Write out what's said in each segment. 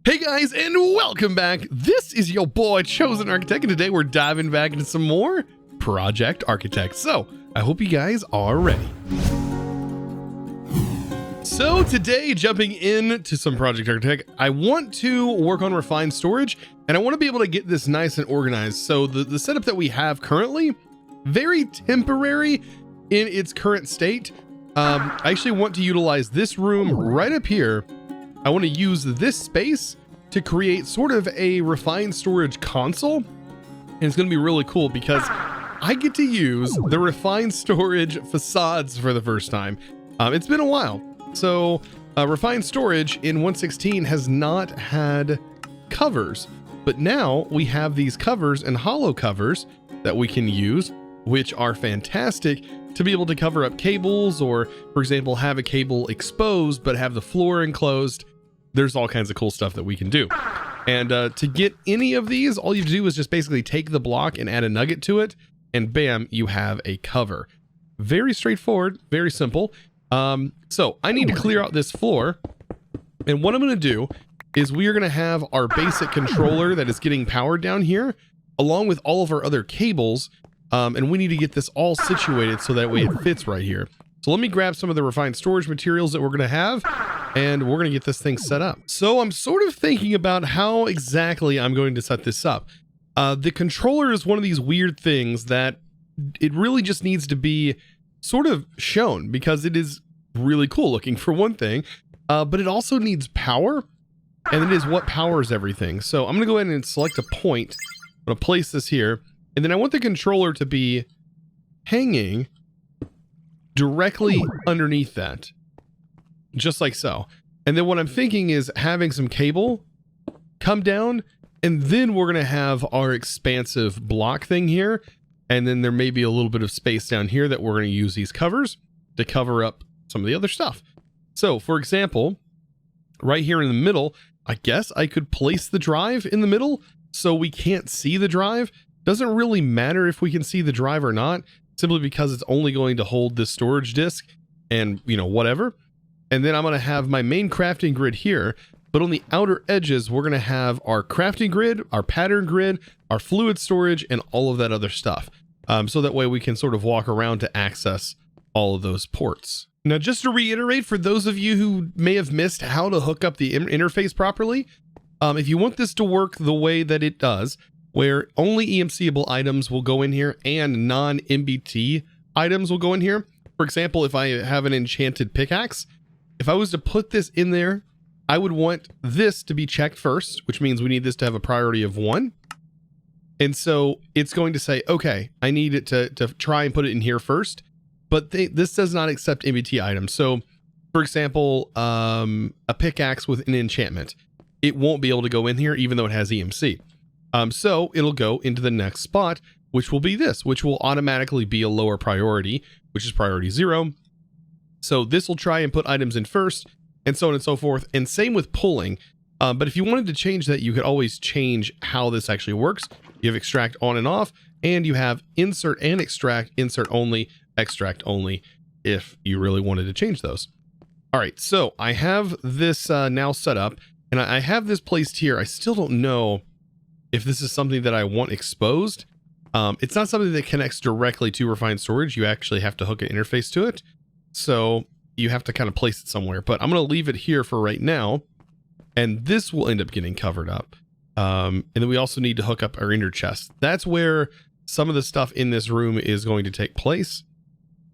Hey guys, and welcome back. This is your boy ChosenArchitect, and today we're diving back into some more Project Architect. So I hope you guys are ready. So today, jumping into some Project Architect, I want to work on refined storage, and I want to be able to get this nice and organized. So the setup that we have currently, very temporary in its current state. I actually want to utilize this room right up here. I want to use this space to create sort of a refined storage console. And it's going to be really cool because I get to use the refined storage facades for the first time. It's been a while. So refined storage in 1.16 has not had covers, but now we have these covers and hollow covers that we can use, which are fantastic to be able to cover up cables, or for example, have a cable exposed, but have the floor enclosed. There's all kinds of cool stuff that we can do. And to get any of these, all you do is just basically take the block and add a nugget to it, and bam, you have a cover. Very straightforward, very simple. So I need to clear out this floor. And what I'm going to do is we are going to have our basic controller that is getting powered down here, along with all of our other cables. And we need to get this all situated so that way it fits right here. So let me grab some of the refined storage materials that we're going to have, and we're going to get this thing set up. So I'm sort of thinking about how exactly I'm going to set this up. The controller is one of these weird things that it really just needs to be sort of shown because it is really cool looking for one thing, but it also needs power, and it is what powers everything. So I'm going to go ahead and select a point. I'm going to place this here. And then I want the controller to be hanging directly underneath that, just like so. And then what I'm thinking is having some cable come down, and then we're going to have our expansive block thing here. And then there may be a little bit of space down here that we're going to use these covers to cover up some of the other stuff. So for example, right here in the middle, I guess I could place the drive in the middle so we can't see the drive. Doesn't really matter if we can see the drive or not, simply because it's only going to hold this storage disk and, you know, whatever. And then I'm going to have my main crafting grid here, but on the outer edges, we're going to have our crafting grid, our pattern grid, our fluid storage, and all of that other stuff. So that way we can sort of walk around to access all of those ports. Now, just to reiterate, for those of you who may have missed how to hook up the interface properly, if you want this to work the way that it does, where only EMCable items will go in here and non-MBT items will go in here. For example, if I have an enchanted pickaxe, if I was to put this in there, I would want this to be checked first, which means we need this to have a priority of 1. And so it's going to say, okay, I need it to try and put it in here first, but this does not accept MBT items. So for example, a pickaxe with an enchantment, it won't be able to go in here even though it has EMC. So it'll go into the next spot, which will be this, which will automatically be a lower priority, which is priority 0. So this will try and put items in first, and so on and so forth. And same with pulling. But if you wanted to change that, you could always change how this actually works. You have extract on and off, and you have insert and extract, insert only, extract only, if you really wanted to change those. All right, so I have this now set up, and I have this placed here. I still don't know if this is something that I want exposed. It's not something that connects directly to refined storage. You actually have to hook an interface to it. So you have to kind of place it somewhere, but I'm going to leave it here for right now. And this will end up getting covered up. And then we also need to hook up our inner chest. That's where some of the stuff in this room is going to take place.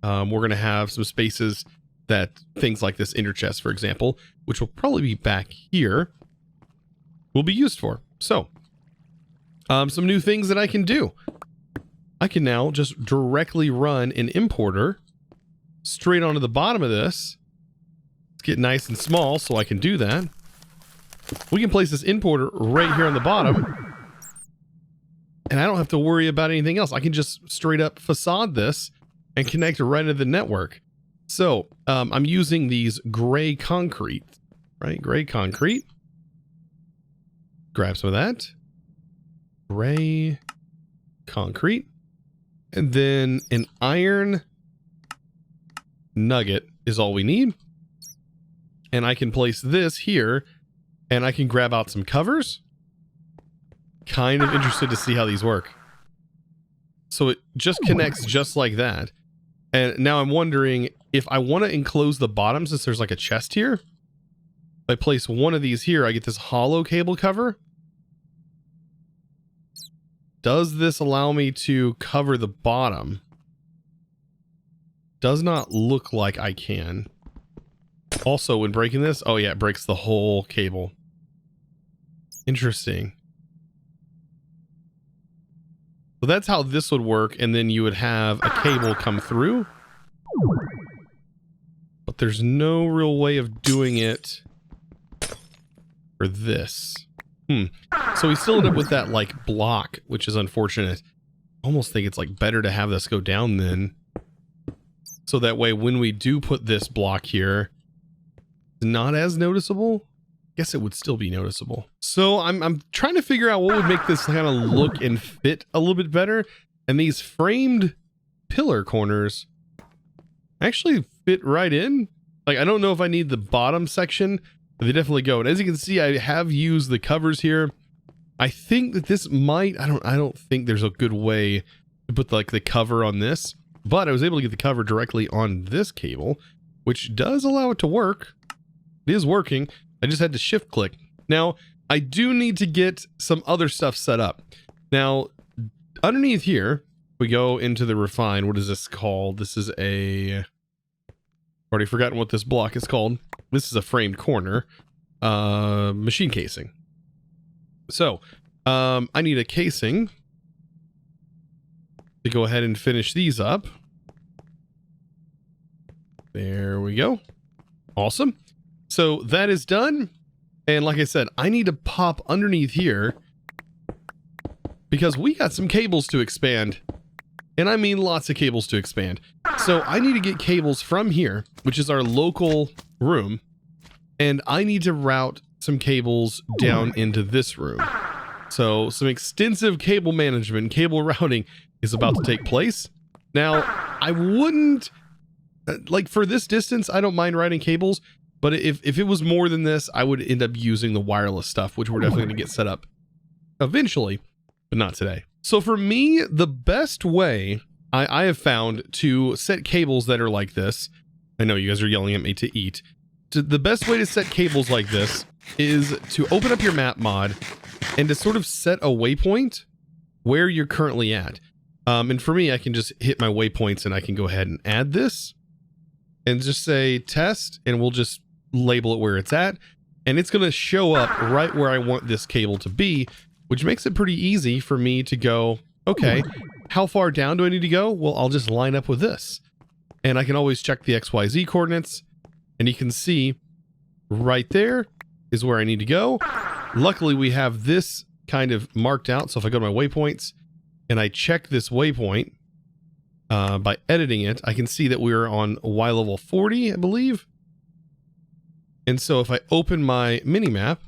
We're going to have some spaces that things like this inner chest, for example, which will probably be back here, will be used for. So some new things that I can do. I can now just directly run an importer straight onto the bottom of this. Let's get nice and small so I can do that. We can place this importer right here on the bottom, and I don't have to worry about anything else. I can just straight up facade this and connect right into the network. So I'm using these gray concrete, right? Gray concrete. Grab some of that. Gray concrete. And then an iron nugget is all we need. And I can place this here and I can grab out some covers. Kind of interested to see how these work. So it just connects just like that. And now I'm wondering if I want to enclose the bottom, since there's like a chest here. If I place one of these here, I get this hollow cable cover. Does this allow me to cover the bottom? Does not look like I can. Also, when breaking this, oh yeah, it breaks the whole cable. Interesting. So that's how this would work, and then you would have a cable come through. But there's no real way of doing it for this. So we still end up with that like block, which is unfortunate. I almost think it's like better to have this go down then. So that way when we do put this block here, it's not as noticeable. Guess it would still be noticeable. So I'm trying to figure out what would make this kind of look and fit a little bit better. And these framed pillar corners actually fit right in. Like, I don't know if I need the bottom section, but they definitely go. And as you can see, I have used the covers here. I think that this might, I don't think there's a good way to put like the cover on this, but I was able to get the cover directly on this cable, which does allow it to work. It is working. I just had to shift click. Now, I do need to get some other stuff set up. Now, underneath here, we go into the refine. What is this called? This is a... already forgotten what this block is called. This is a framed corner. Machine casing. So, I need a casing to go ahead and finish these up. There we go. Awesome. So that is done. And like I said, I need to pop underneath here because we got some cables to expand. And I mean lots of cables to expand. So I need to get cables from here, which is our local room. And I need to route some cables down into this room. So some extensive cable management, cable routing is about to take place. Now, I wouldn't, like for this distance, I don't mind routing cables. But if it was more than this, I would end up using the wireless stuff, which we're definitely going to get set up eventually, but not today. So for me, the best way I have found to set cables that are like this, I know you guys are yelling at me to eat. The best way to set cables like this is to open up your map mod and to sort of set a waypoint where you're currently at. And for me, I can just hit my waypoints and I can go ahead and add this and just say test, and we'll just label it where it's at, and it's going to show up right where I want this cable to be, which makes it pretty easy for me to go, okay, how far down do I need to go? Well, I'll just line up with this, and I can always check the XYZ coordinates, and you can see right there is where I need to go. Luckily, we have this kind of marked out, so if I go to my waypoints and I check this waypoint by editing it, I can see that we're on Y level 40, I believe. And so if I open my mini map,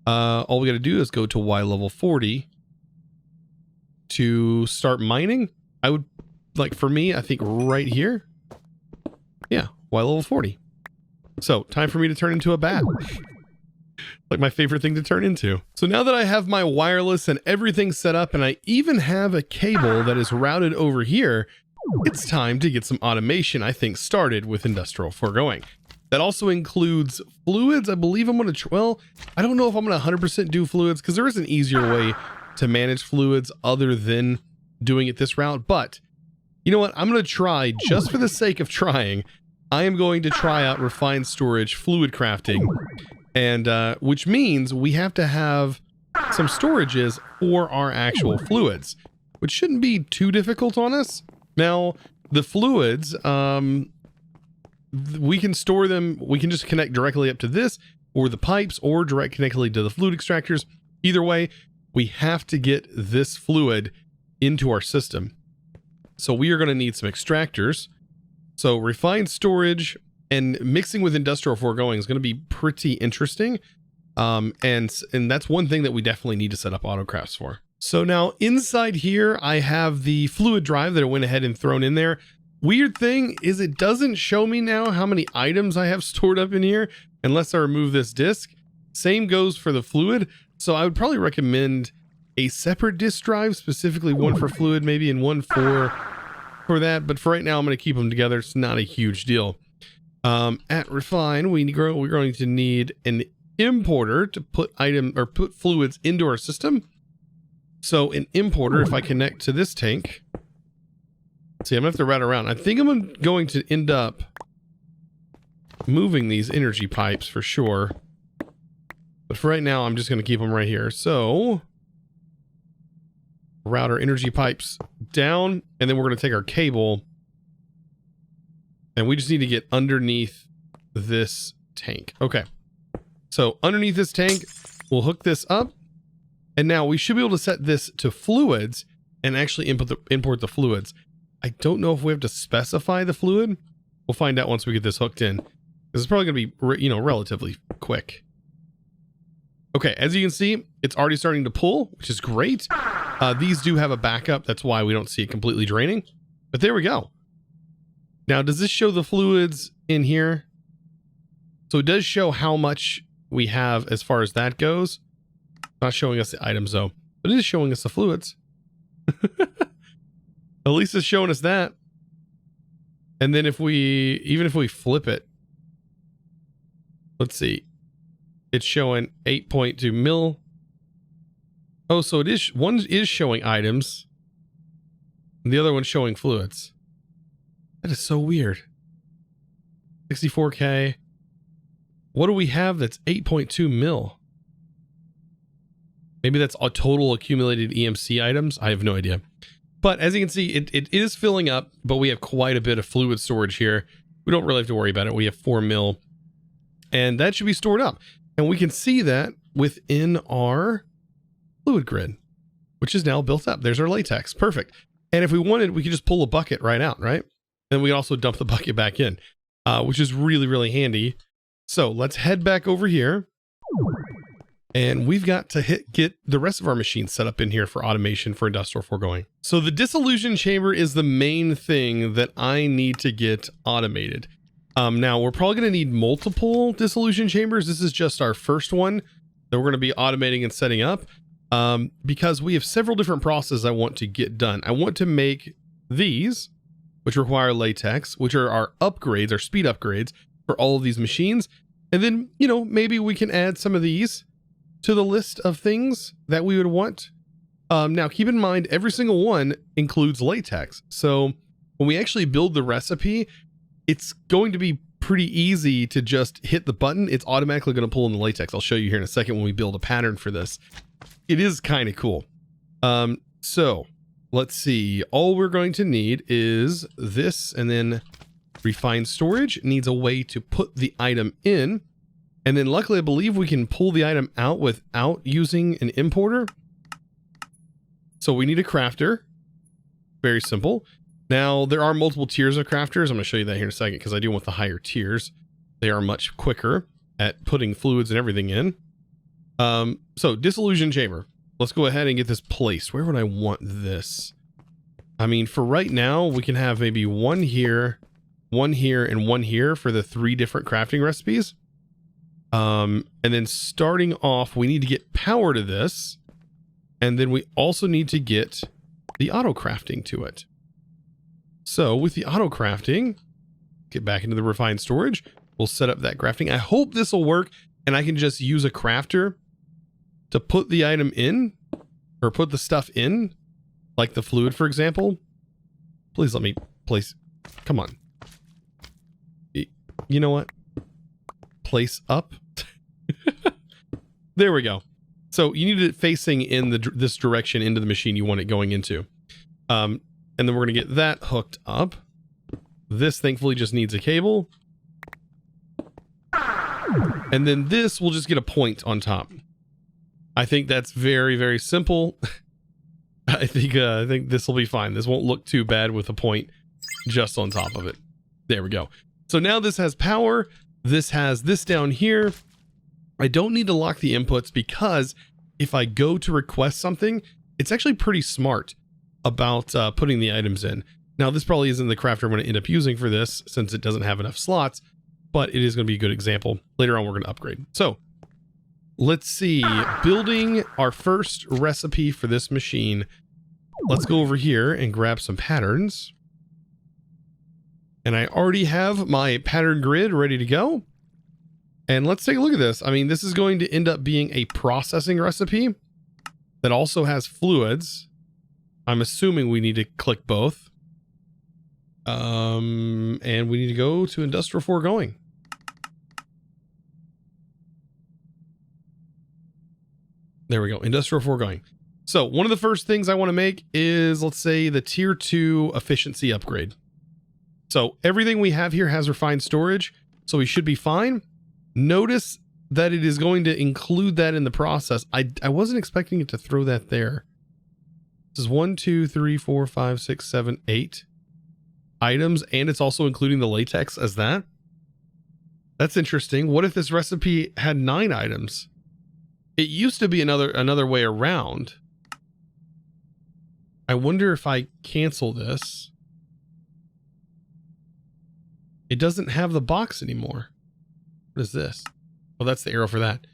all we got to do is go to Y level 40 to start mining. I would, like for me, I think right here. Yeah, Y level 40. So time for me to turn into a bat. Like my favorite thing to turn into. So now that I have my wireless and everything set up, and I even have a cable that is routed over here, it's time to get some automation, I think, started with industrial foregoing. That also includes fluids. I believe I'm going to, well, I don't know if I'm going to 100% do fluids because there is an easier way to manage fluids other than doing it this route. But you know what? I'm going to try, just for the sake of trying, I am going to try out refined storage fluid crafting. And which means we have to have some storages for our actual fluids, which shouldn't be too difficult on us. Now, the fluids, we can store them, we can just connect directly up to this, or the pipes, or direct connectly to the fluid extractors. Either way, we have to get this fluid into our system. So we are going to need some extractors. So refined storage and mixing with industrial foregoing is going to be pretty interesting. And that's one thing that we definitely need to set up autocrafts for. So now inside here, I have the fluid drive that I went ahead and thrown in there. Weird thing is it doesn't show me now how many items I have stored up in here unless I remove this disk. Same goes for the fluid. So I would probably recommend a separate disk drive, specifically one for fluid, maybe, and one for that. But for right now, I'm going to keep them together. It's not a huge deal. At refine, we're going to need an importer to put put fluids into our system. So an importer, if I connect to this tank, see, I'm gonna have to route around. I think I'm going to end up moving these energy pipes for sure. But for right now, I'm just going to keep them right here. So route our energy pipes down, and then we're going to take our cable, and we just need to get underneath this tank. Okay. So underneath this tank, we'll hook this up, and now we should be able to set this to fluids and actually import the fluids. I don't know if we have to specify the fluid. We'll find out once we get this hooked in. This is probably going to be, relatively quick. Okay, as you can see, it's already starting to pull, which is great. These do have a backup. That's why we don't see it completely draining. But there we go. Now, does this show the fluids in here? So it does show how much we have as far as that goes. Not showing us the items, though. But it is showing us the fluids. At least it's showing us that. And then even if we flip it, let's see. It's showing 8.2 mil. Oh, so one is showing items, and the other one's showing fluids. That is so weird. 64K. What do we have that's 8.2 mil? Maybe that's a total accumulated EMC items. I have no idea. But as you can see, it is filling up, but we have quite a bit of fluid storage here. We don't really have to worry about it. We have 4 mil, and that should be stored up. And we can see that within our fluid grid, which is now built up. There's our latex. Perfect. And if we wanted, we could just pull a bucket right out, right? And we can also dump the bucket back in, which is really, really handy. So let's head back over here. And we've got to get the rest of our machines set up in here for automation for industrial foregoing. So the dissolution chamber is the main thing that I need to get automated. Now we're probably going to need multiple dissolution chambers. This is just our first one that we're going to be automating and setting up, because we have several different processes I want to get done. I want to make these, which require latex, which are our upgrades, our speed upgrades for all of these machines. And then, maybe we can add some of these to the list of things that we would want. Now keep in mind, every single one includes latex. So when we actually build the recipe, it's going to be pretty easy to just hit the button. It's automatically going to pull in the latex. I'll show you here in a second when we build a pattern for this. It is kind of cool. So let's see. All we're going to need is this, and then refined storage needs a way to put the item in. And then luckily, I believe we can pull the item out without using an importer. So we need a crafter. Very simple. Now, there are multiple tiers of crafters. I'm going to show you that here in a second because I do want the higher tiers. They are much quicker at putting fluids and everything in. So, dissolution chamber. Let's go ahead and get this placed. Where would I want this? I mean, for right now, we can have maybe one here, and one here for the 3 different crafting recipes. And then starting off, we need to get power to this. And then we also need to get the Autocrafting to it. So with the Autocrafting, get back into the refined storage. We'll set up that crafting. I hope this will work and I can just use a crafter to put the item in, or put the stuff in, like the fluid, for example. Please let me place. Come on. You know what? Place up. There we go. So you need it facing in this direction into the machine you want it going into. And then we're going to get that hooked up. This thankfully just needs a cable. And then this will just get a point on top. I think that's very, very simple. I think this will be fine. This won't look too bad with a point just on top of it. There we go. So now this has power. This has this down here. I don't need to lock the inputs because if I go to request something, it's actually pretty smart about putting the items in. Now, this probably isn't the crafter I'm going to end up using for this since it doesn't have enough slots, but it is going to be a good example. Later on, we're going to upgrade. So let's see, building our first recipe for this machine. Let's go over here and grab some patterns. And I already have my pattern grid ready to go. And let's take a look at this. I mean, this is going to end up being a processing recipe that also has fluids. I'm assuming we need to click both. And we need to go to industrial foregoing. There we go, industrial foregoing. So one of the first things I want to make is, let's say, the tier 2 efficiency upgrade. So everything we have here has refined storage, so we should be fine. Notice that it is going to include that in the process. I wasn't expecting it to throw that there. This is 1, 2, 3, 4, 5, 6, 7, 8 items, and it's also including the latex as that. That's interesting. What if this recipe had 9 items? It used to be another way around. I wonder if I cancel this. It doesn't have the box anymore. What is this? Oh, that's the arrow for that.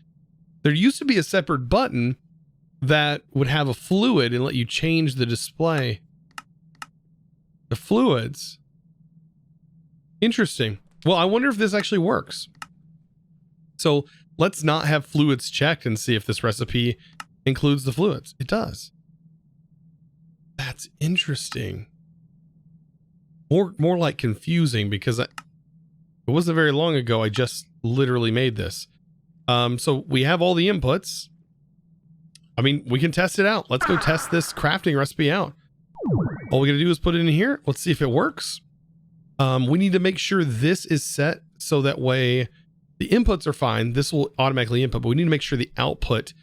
There used to be a separate button that would have a fluid and let you change the display. The fluids. Interesting. Well, I wonder if this actually works. So let's not have fluids checked and see if this recipe includes the fluids. It does. That's interesting. More like confusing, because it wasn't very long ago I just literally made this. So we have all the inputs. I mean, we can test it out. Let's go test this crafting recipe out. All we gotta do is put it in here. Let's see if it works. We need to make sure this is set so that way the inputs are fine. This will automatically input, but we need to make sure the output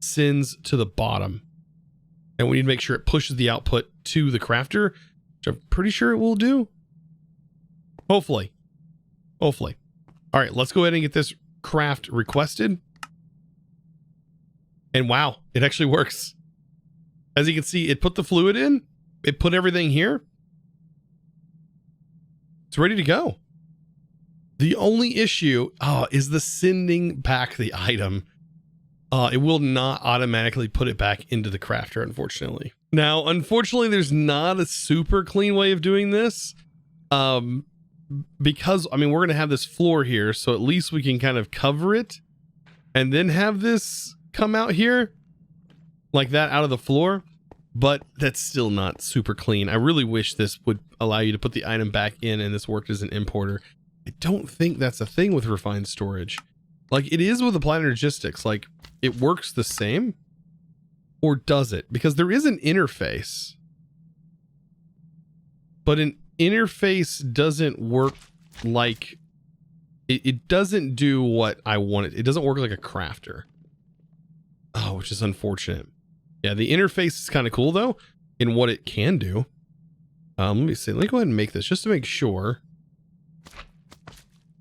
sends to the bottom. And we need to make sure it pushes the output to the crafter, which I'm pretty sure it will do. Hopefully. Hopefully. All right, let's go ahead and get this craft requested. And wow, it actually works. As you can see, it put the fluid in. It put everything here. It's ready to go. The only issue is the sending back the item. It will not automatically put it back into the crafter, unfortunately. Now, unfortunately, there's not a super clean way of doing this. Because, I mean, we're going to have this floor here, so at least we can kind of cover it and then have this come out here like that out of the floor. But that's still not super clean. I really wish this would allow you to put the item back in and this worked as an importer. I don't think that's a thing with refined storage. Like it is with Applied Energistics. Like it works the same, or does it? Because there is an interface, but an interface doesn't work like it doesn't do what I wanted. It doesn't work like a crafter. Oh, which is unfortunate. Yeah, the interface is kind of cool though in what it can do. Let me see. Let me go ahead and make this just to make sure.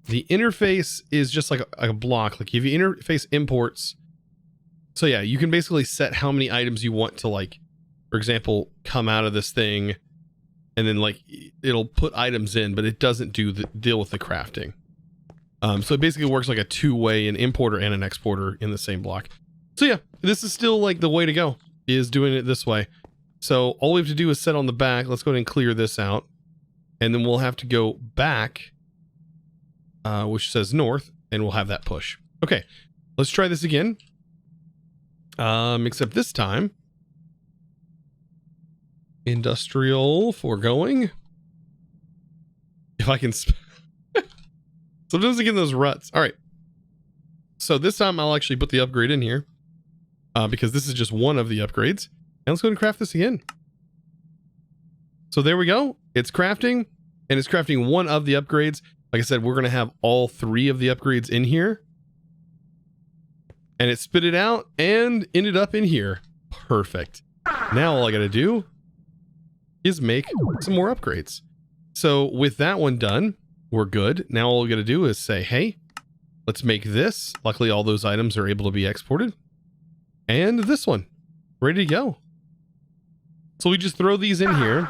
The interface is just like a block. Like if you interface imports. So yeah, you can basically set how many items you want to, like, for example, come out of this thing, and then like it'll put items in, but it doesn't do the deal with the crafting. So it basically works like a two-way, an importer and an exporter in the same block. So yeah, this is still like the way to go, is doing it this way. So all we have to do is set on the back. Let's go ahead and clear this out. And then we'll have to go back, which says north, and we'll have that push. Okay, let's try this again. Except this time, industrial foregoing. If I can, sometimes I get those ruts. All right. So this time I'll actually put the upgrade in here, because this is just one of the upgrades. And let's go and craft this again. So there we go. It's crafting, and it's crafting one of the upgrades. Like I said, we're going to have all three of the upgrades in here. And it spit it out and ended up in here. Perfect. Now all I got to do is make some more upgrades. So with that one done, we're good. Now all we got to do is say, hey, let's make this. Luckily, all those items are able to be exported. And this one, ready to go. So we just throw these in here.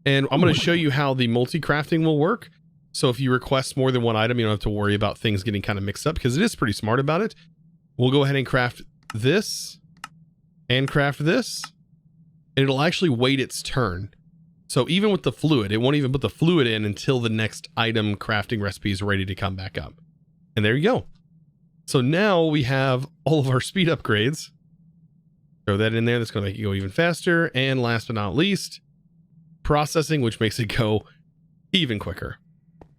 And I'm going to show you how the multi-crafting will work. So if you request more than one item, you don't have to worry about things getting kind of mixed up, because it is pretty smart about it. we'll go ahead and craft this and craft this, and it'll actually wait its turn. So even with the fluid, it won't even put the fluid in until the next item crafting recipe is ready to come back up. And there you go. So now we have all of our speed upgrades. Throw that in there. That's going to make it go even faster. And last but not least, processing, which makes it go even quicker.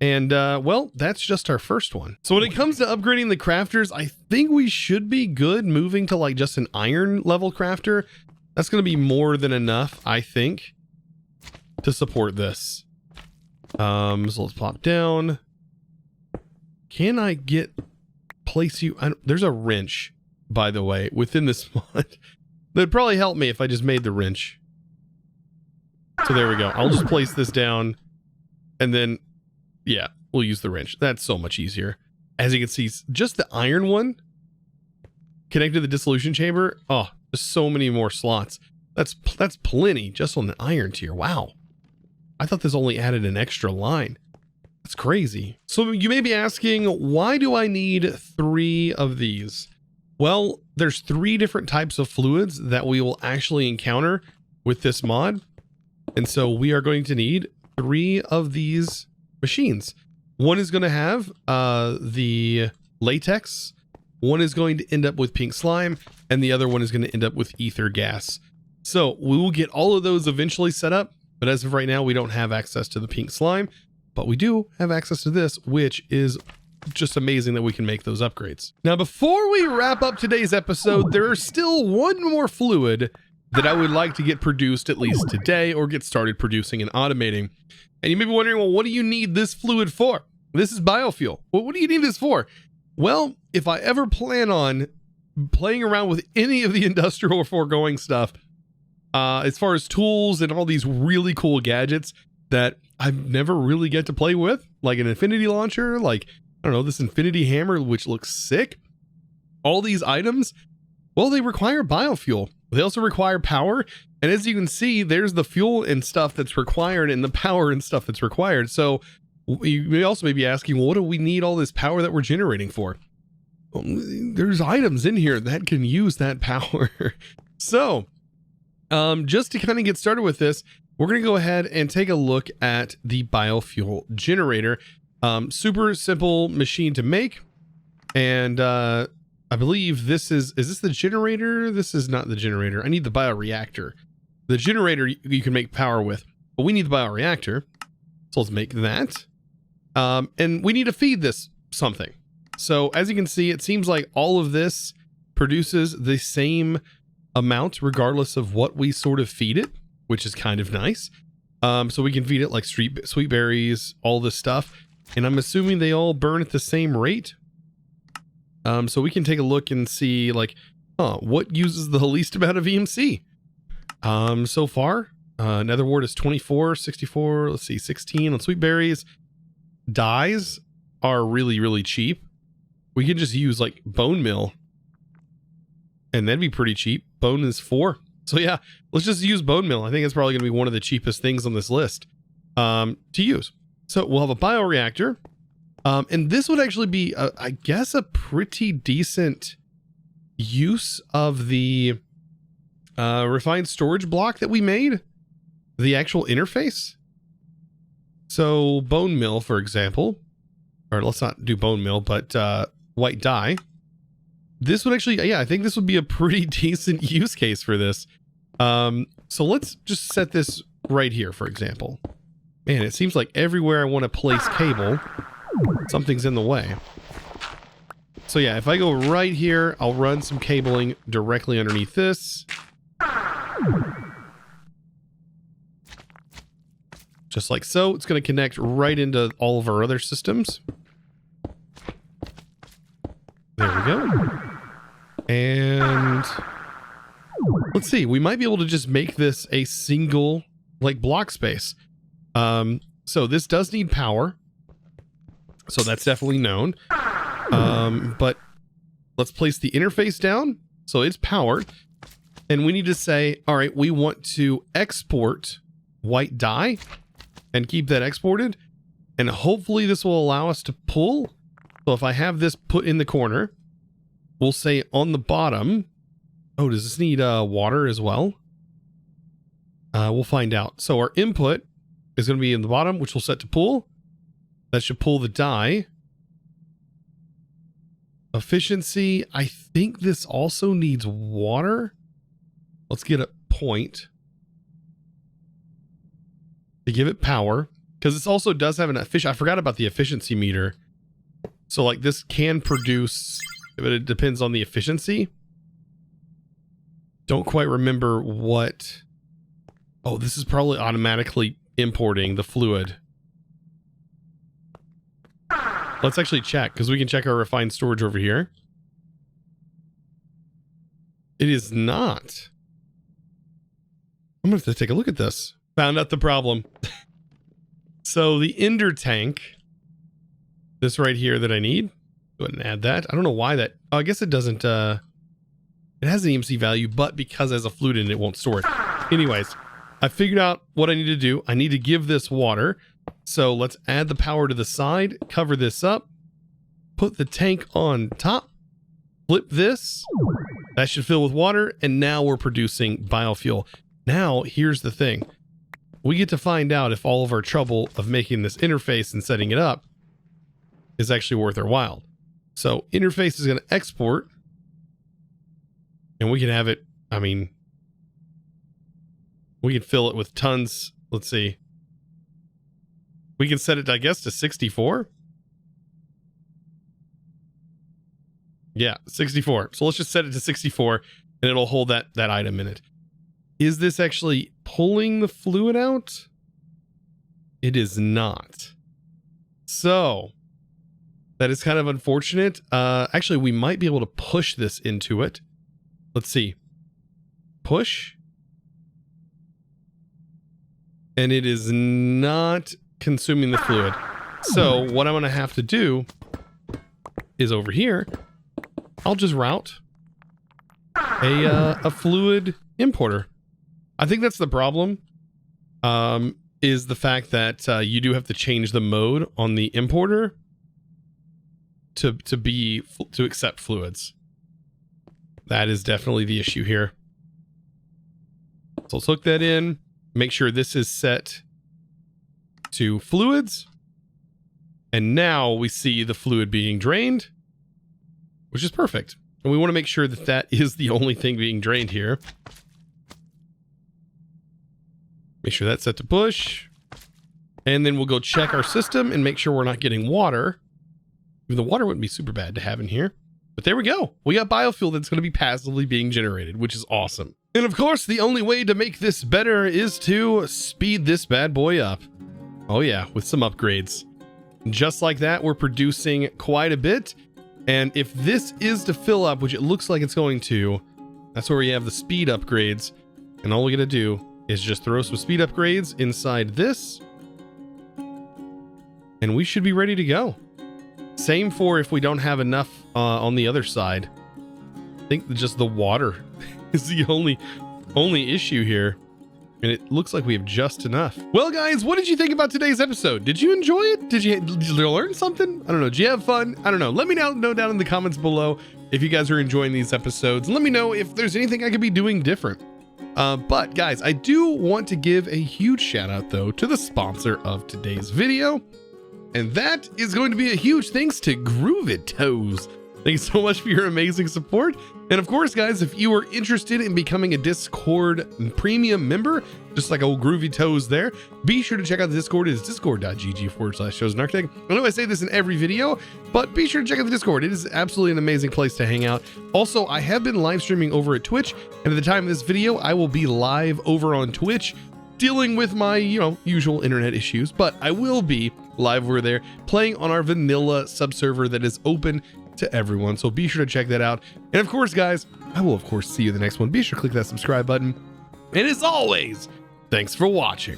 And well, that's just our first one. So when it comes to upgrading the crafters, I think we should be good moving to like just an iron level crafter. That's going to be more than enough, I think, to support this. So let's pop down. Can I place you? There's a wrench, by the way, within this mod. That'd probably help me if I just made the wrench. So there we go. I'll just place this down, and then, yeah, we'll use the wrench. That's so much easier. As you can see, just the iron one connected to the dissolution chamber. Oh, there's so many more slots. That's plenty just on the iron tier. Wow. I thought this only added an extra line. That's crazy. So you may be asking, why do I need 3 of these? Well, there's 3 different types of fluids that we will actually encounter with this mod. And so we are going to need 3 of these machines. One is going to have the latex. One is going to end up with pink slime, and the other one is going to end up with ether gas. So we will get all of those eventually set up. But as of right now, we don't have access to the pink slime, but we do have access to this, which is just amazing that we can make those upgrades. Now, before we wrap up today's episode, there is still one more fluid that I would like to get produced at least today, or get started producing and automating. And you may be wondering, well, what do you need this fluid for? This is biofuel. Well, what do you need this for? Well, if I ever plan on playing around with any of the industrial or foregoing stuff, as far as tools and all these really cool gadgets that I've never really get to play with, like an infinity launcher, like, I don't know, this infinity hammer, which looks sick. All these items, well, they require biofuel. They also require power. And as you can see, there's the fuel and stuff that's required and the power and stuff that's required. So you may also be asking, well, what do we need all this power that we're generating for? Well, there's items in here that can use that power. So just to kind of get started with this, we're going to go ahead and take a look at the biofuel generator. Super simple machine to make. And I believe this is this the generator? This is not the generator. I need the bioreactor. The generator you can make power with, but we need the bioreactor. So let's make that. And we need to feed this something. So as you can see, it seems like all of this produces the same amount regardless of what we sort of feed it, which is kind of nice. So we can feed it like sweet berries, all this stuff. And I'm assuming they all burn at the same rate. So we can take a look and see like, what uses the least amount of EMC? So far, nether wart is 24, 64, let's see, 16 on sweet berries. Dyes are really, really cheap. We can just use like bone meal, and that'd be pretty cheap. Bone is 4. So yeah, let's just use bone meal. I think it's probably going to be one of the cheapest things on this list to use. So we'll have a bioreactor. And this would actually be, I guess, a pretty decent use of the refined storage block that we made, the actual interface. So bone meal, for example, or let's not do bone meal, but white dye. This would actually, yeah, I think this would be a pretty decent use case for this. So let's just set this right here, for example. Man, it seems like everywhere I want to place cable, something's in the way. So yeah, if I go right here, I'll run some cabling directly underneath this. Just like so. It's going to connect right into all of our other systems. There we go. And let's see, we might be able to just make this a single like block space. So this does need power. So that's definitely known. But let's place the interface down. So it's powered. And we need to say, all right, we want to export white dye and keep that exported. And hopefully this will allow us to pull. So if I have this put in the corner, we'll say on the bottom. Oh, does this need water as well? We'll find out. So our input is going to be in the bottom, which we'll set to pool. That should pull the dye. Efficiency. I think this also needs water. Let's get a point to give it power, because this also does have an efficient. I forgot about the efficiency meter. So like this can produce, but it depends on the efficiency. Don't quite remember what. Oh, this is probably automatically importing the fluid. Let's actually check, because we can check our refined storage over here. It is not. I'm going to have to take a look at this. Found out the problem. So the ender tank, this right here that I need, go ahead and add that. I don't know why that, oh, I guess it doesn't, it has an EMC value, but because it has a fluid in it, it won't store it. Anyways, I figured out what I need to do. I need to give this water. So let's add the power to the side, cover this up, put the tank on top, flip this. That should fill with water. And now we're producing biofuel. Now, here's the thing. We get to find out if all of our trouble of making this interface and setting it up is actually worth our while. So interface is going to export, and we can have it, I mean, we can fill it with tons. Let's see. We can set it, I guess, to 64. Yeah, 64. So let's just set it to 64 and it'll hold that item in it. Is this actually pulling the fluid out? It is not. So that is kind of unfortunate. Actually, we might be able to push this into it. Let's see. Push. And it is not consuming the fluid. So what I'm going to have to do is over here, I'll just route a fluid importer. I think that's the problem, is the fact that you do have to change the mode on the importer to accept fluids. That is definitely the issue here. So let's hook that in, make sure this is set to fluids. And now we see the fluid being drained, which is perfect. And we want to make sure that that is the only thing being drained here. Make sure that's set to push. And then we'll go check our system and make sure we're not getting water. The water wouldn't be super bad to have in here. But there we go. We got biofuel that's going to be passively being generated, which is awesome. And of course, the only way to make this better is to speed this bad boy up. Oh yeah, with some upgrades. Just like that, we're producing quite a bit. And if this is to fill up, which it looks like it's going to, that's where we have the speed upgrades. And all we gotta do is just throw some speed upgrades inside this. And we should be ready to go. Same for if we don't have enough on the other side. I think just the water is the only issue here. And it looks like we have just enough. Well, guys, what did you think about today's episode? Did you enjoy it? Did you learn something? I don't know. Did you have fun? I don't know. Let me know down in the comments below if you guys are enjoying these episodes. And let me know if there's anything I could be doing different. But guys, I do want to give a huge shout out though to the sponsor of today's video. And that is going to be a huge thanks to Groovy-Toes. Thanks so much for your amazing support. And of course, guys, if you are interested in becoming a Discord premium member, just like old Groovy-Toes there, be sure to check out the Discord. It is discord.gg/ChosenArchitect. I know I say this in every video, but be sure to check out the Discord. It is absolutely an amazing place to hang out. Also, I have been live streaming over at Twitch, and at the time of this video, I will be live over on Twitch dealing with my, usual internet issues, but I will be live over there playing on our vanilla subserver that is open to everyone. So be sure to check that out. And of course, guys, I will of course see you in the next one. Be sure to click that subscribe button. And as always, thanks for watching.